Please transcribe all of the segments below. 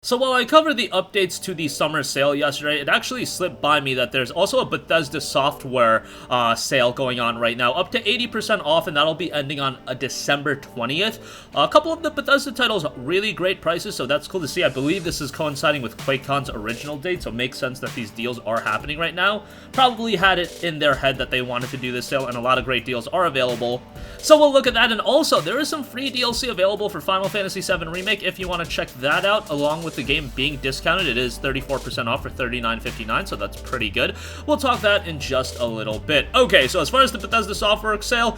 So while I covered the updates to the summer sale yesterday, it actually slipped by me that there's also a Bethesda software sale going on right now, up to 80% off, and that'll be ending on December 20th. A couple of the Bethesda titles, really great prices, so that's cool to see. I believe this is coinciding with QuakeCon's original date, so it makes sense that these deals are happening right now. Probably had it in their head that they wanted to do this sale, and a lot of great deals are available. So we'll look at that, and also, there is some free DLC available for Final Fantasy VII Remake if you want to check that out, along with the game being discounted. It is 34% off for $39.59, so that's pretty good. We'll talk that in just a little bit. Okay, so as far as the Bethesda software sale,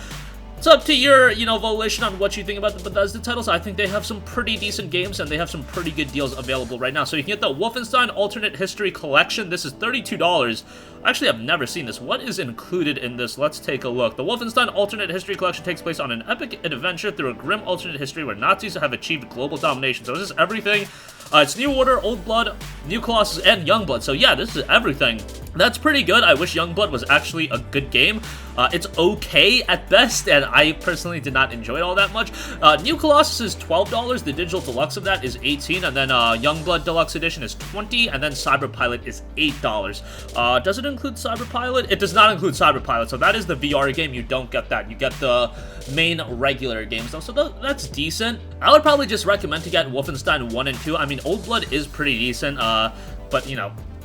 it's up to your, volition on what you think about the Bethesda titles. I think they have some pretty decent games, and they have some pretty good deals available right now. So you can get the Wolfenstein Alternate History Collection. This is $32. Actually, I've never seen this. What is included in this? Let's take a look. The Wolfenstein Alternate History Collection takes place on an epic adventure through a grim alternate history where Nazis have achieved global domination. So this is everything. It's New Order, Old Blood, New Colossus, and Youngblood. So yeah, this is everything. That's pretty good. I wish Youngblood was actually a good game. It's okay at best, and I personally did not enjoy it all that much. New Colossus is $12. The digital deluxe of that is $18, and then Youngblood Deluxe Edition is $20, and then Cyberpilot is $8. Does it include Cyberpilot? It does not include Cyberpilot, so that is the VR game. You don't get that. You get the main regular games, though, so that's decent. I would probably just recommend to get Wolfenstein 1 and 2. I mean, Old Blood is pretty decent, but,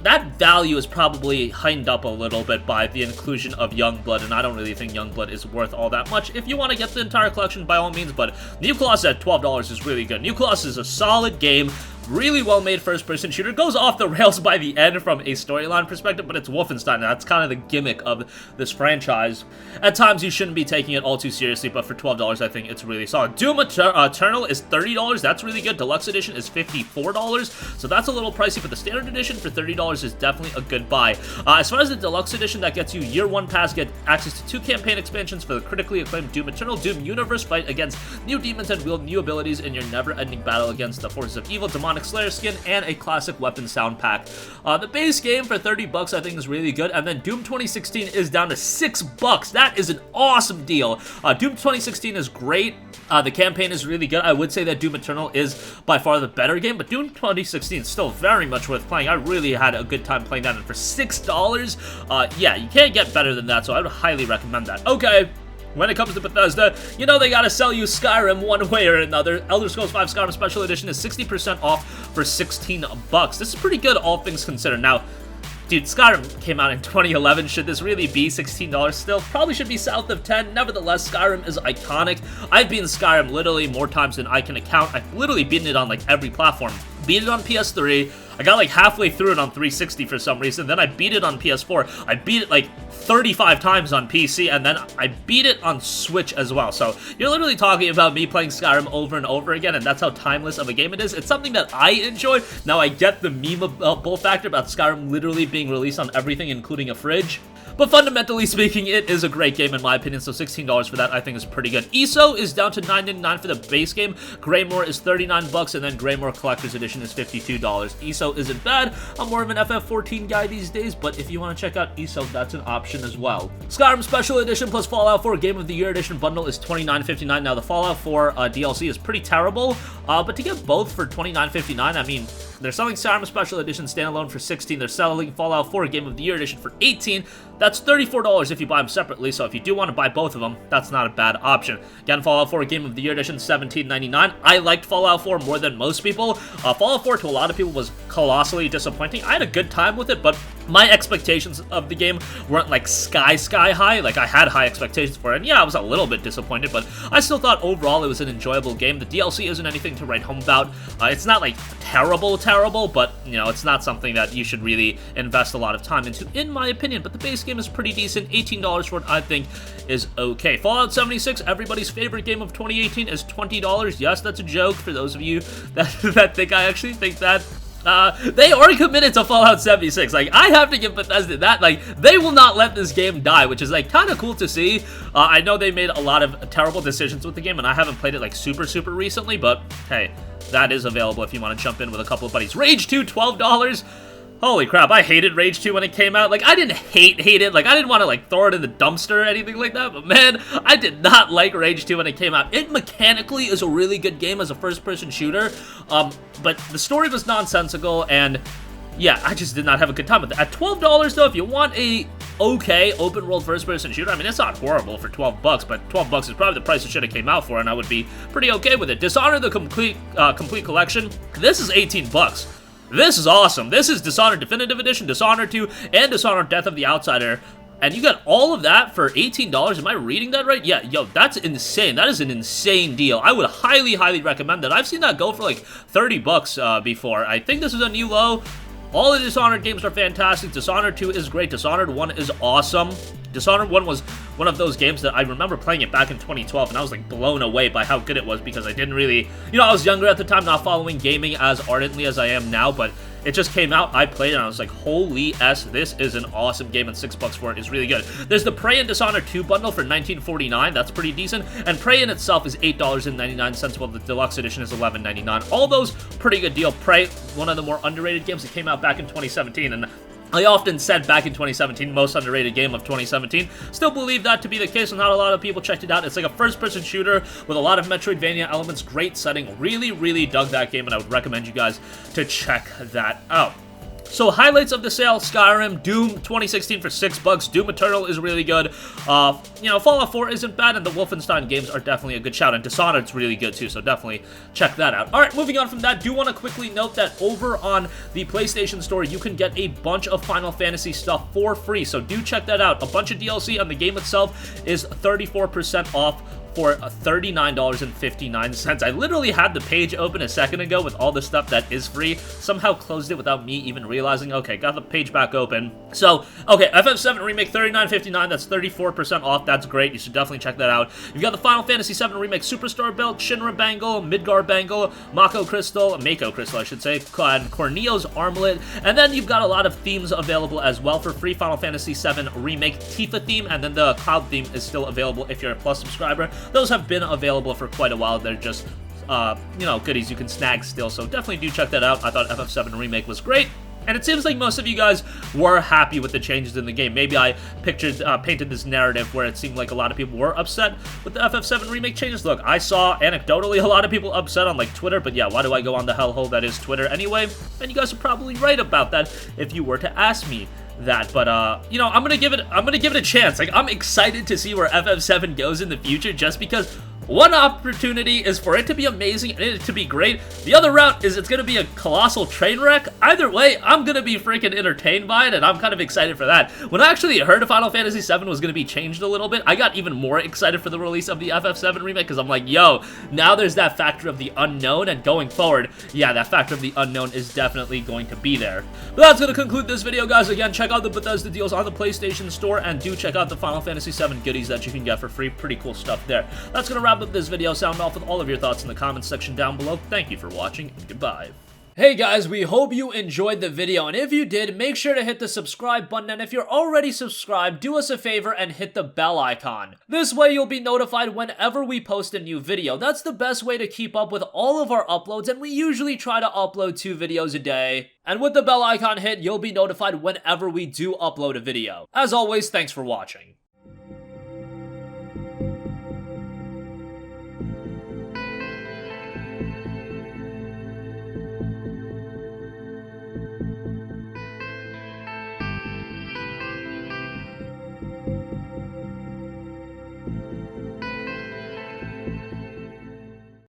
that value is probably heightened up a little bit by the inclusion of Youngblood, and I don't really think Youngblood is worth all that much. If you want to get the entire collection, by all means, but New Colossus at $12 is really good. New Colossus is a solid game. Really well-made first-person shooter. Goes off the rails by the end from a storyline perspective, but it's Wolfenstein, and that's kind of the gimmick of this franchise. At times, you shouldn't be taking it all too seriously, but for $12, I think it's really solid. Doom Eternal is $30. That's really good. Deluxe Edition is $54, so that's a little pricey, but the Standard Edition for $30 is definitely a good buy. As far as the Deluxe Edition, that gets you Year 1 Pass, get access to 2 campaign expansions for the critically acclaimed Doom Eternal, Doom Universe, fight against new demons and wield new abilities in your never-ending battle against the forces of evil, Demonic Slayer skin, and a classic weapon sound pack. The base game for $30 I think is really good, and then Doom 2016 is down to $6. That is an awesome deal. Doom 2016 is great. The campaign is really good. I would say that Doom Eternal is by far the better game, but Doom 2016 is still very much worth playing. I really had a good time playing that, and for $6, yeah, you can't get better than that, so I would highly recommend that. Okay. When it comes to Bethesda, they gotta sell you Skyrim one way or another. Elder Scrolls V Skyrim Special Edition is 60% off for $16. This is pretty good, all things considered. Now, dude, Skyrim came out in 2011. Should this really be $16 still? Probably should be south of 10. Nevertheless, Skyrim is iconic. I've beaten Skyrim literally more times than I can account. I've literally beaten it on, every platform. Beat it on PS3. I got, halfway through it on 360 for some reason. Then I beat it on PS4. I beat it, 35 times on PC, and then I beat it on Switch as well. So you're literally talking about me playing Skyrim over and over again, and that's how timeless of a game it is. It's something that I enjoy. Now, I get the meme-able factor about Skyrim literally being released on everything, including a fridge. But fundamentally speaking, it is a great game in my opinion, so $16 for that I think is pretty good. ESO is down to $9.99 for the base game. Greymore is $39, and then Greymore Collector's Edition is $52. ESO isn't bad. I'm more of an FF14 guy these days, but if you want to check out ESO, that's an option as well. Skyrim Special Edition plus Fallout 4 Game of the Year Edition bundle is $29.59. Now, the Fallout 4 DLC is pretty terrible, but to get both for $29.59, I mean, they're selling Skyrim Special Edition standalone for $16. They're selling Fallout 4 Game of the Year Edition for $18. That's $34 if you buy them separately, so if you do want to buy both of them, that's not a bad option. Again, Fallout 4 Game of the Year Edition, $17.99. I liked Fallout 4 more than most people. Fallout 4 to a lot of people was colossally disappointing. I had a good time with it, but my expectations of the game weren't sky high. I had high expectations for it, and yeah, I was a little bit disappointed, but I still thought overall it was an enjoyable game. The DLC isn't anything to write home about. It's not terrible, but it's not something that you should really invest a lot of time into, in my opinion. But the base game is pretty decent. $18 for it, I think, is okay. Fallout 76, everybody's favorite game of 2018, is $20. Yes, that's a joke for those of you that think I actually think that. They are committed to Fallout 76. I have to give Bethesda that. They will not let this game die, which is, kind of cool to see. I know they made a lot of terrible decisions with the game, and I haven't played it, super recently, but, hey, that is available if you want to jump in with a couple of buddies. Rage 2, $12. Holy crap, I hated Rage 2 when it came out. Like, I didn't hate it. Like, I didn't want to, like, throw it in the dumpster or anything like that. But, man, I did not like Rage 2 when it came out. It mechanically is a really good game as a first-person shooter. But the story was nonsensical, and yeah, I just did not have a good time with it. At $12, though, if you want a okay open-world first-person shooter, I mean, it's not horrible for $12, but $12 is probably the price it should have came out for, and I would be pretty okay with it. Dishonored the complete collection, this is $18. This is awesome. This is Dishonored Definitive Edition, Dishonored 2, and Dishonored Death of the Outsider. And you got all of that for $18. Am I reading that right? Yeah, yo, that's insane. That is an insane deal. I would highly, highly recommend that. I've seen that go for like $30 before. I think this is a new low. All the Dishonored games are fantastic. Dishonored 2 is great. Dishonored 1 is awesome. Dishonored 1 was one of those games that I remember playing it back in 2012, and I was, like, blown away by how good it was because I didn't really... You know, I was younger at the time, not following gaming as ardently as I am now, but it just came out, I played it, and I was like, holy S, this is an awesome game, and $6 for it is really good. There's the Prey and Dishonored 2 bundle for $19.49. That's pretty decent, and Prey in itself is $8.99, while the Deluxe Edition is $11.99. All those, pretty good deal. Prey, one of the more underrated games that came out back in 2017, and I often said back in 2017, most underrated game of 2017. Still believe that to be the case, and not a lot of people checked it out. It's like a first-person shooter with a lot of Metroidvania elements, great setting. Really, really dug that game, and I would recommend you guys to check that out. So, highlights of the sale: Skyrim, Doom 2016 for $6. Doom Eternal is really good. You know, Fallout 4 isn't bad, and the Wolfenstein games are definitely a good shout. And Dishonored's really good too, so definitely check that out. Alright, moving on from that, do want to quickly note that over on the PlayStation Store, you can get a bunch of Final Fantasy stuff for free, so do check that out. A bunch of DLC, and the game itself is 34% off for $39.59. I literally had the page open a second ago with all the stuff that is free. Somehow closed it without me even realizing. Okay, got the page back open. So, okay, FF7 Remake, $39.59. That's 34% off. That's great. You should definitely check that out. You've got the Final Fantasy VII Remake Superstar Belt, Shinra Bangle, Midgar Bangle, Mako Crystal, I should say, and Corneo's Armlet. And then you've got a lot of themes available as well for free. Final Fantasy VII Remake Tifa theme, and then the Cloud theme is still available if you're a Plus subscriber. Those have been available for quite a while. They're just, you know, goodies you can snag still, so definitely do check that out. I thought FF7 Remake was great, and it seems like most of you guys were happy with the changes in the game. Maybe I painted this narrative where it seemed like a lot of people were upset with the FF7 Remake changes. Look, I saw anecdotally a lot of people upset on, like, Twitter, but yeah, why do I go on the hellhole that is Twitter anyway? And you guys are probably right about that if you were to ask me that, but you know, I'm gonna give it a chance. Like, I'm excited to see where FF7 goes in the future, just because one opportunity is for it to be amazing and it to be great. The other route is it's gonna be a colossal train wreck. Either way, I'm gonna be freaking entertained by it, and I'm kind of excited for that. When I actually heard Final Fantasy VII was gonna be changed a little bit, I got even more excited for the release of the FF7 remake, because I'm like, yo, now there's that factor of the unknown, and going forward, yeah, that factor of the unknown is definitely going to be there. But that's gonna conclude this video, guys. Again, check out the Bethesda deals on the PlayStation Store, and do check out the Final Fantasy VII goodies that you can get for free. Pretty cool stuff there. That's gonna wrap up this video. Sound off with all of your thoughts in the comments section down below. Thank you for watching, and goodbye. Hey guys, we hope you enjoyed the video, and if you did, make sure to hit the subscribe button, and if you're already subscribed, do us a favor and hit the bell icon. This way you'll be notified whenever we post a new video. That's the best way to keep up with all of our uploads, and we usually try to upload 2 videos a day. And with the bell icon hit, you'll be notified whenever we do upload a video. As always, thanks for watching.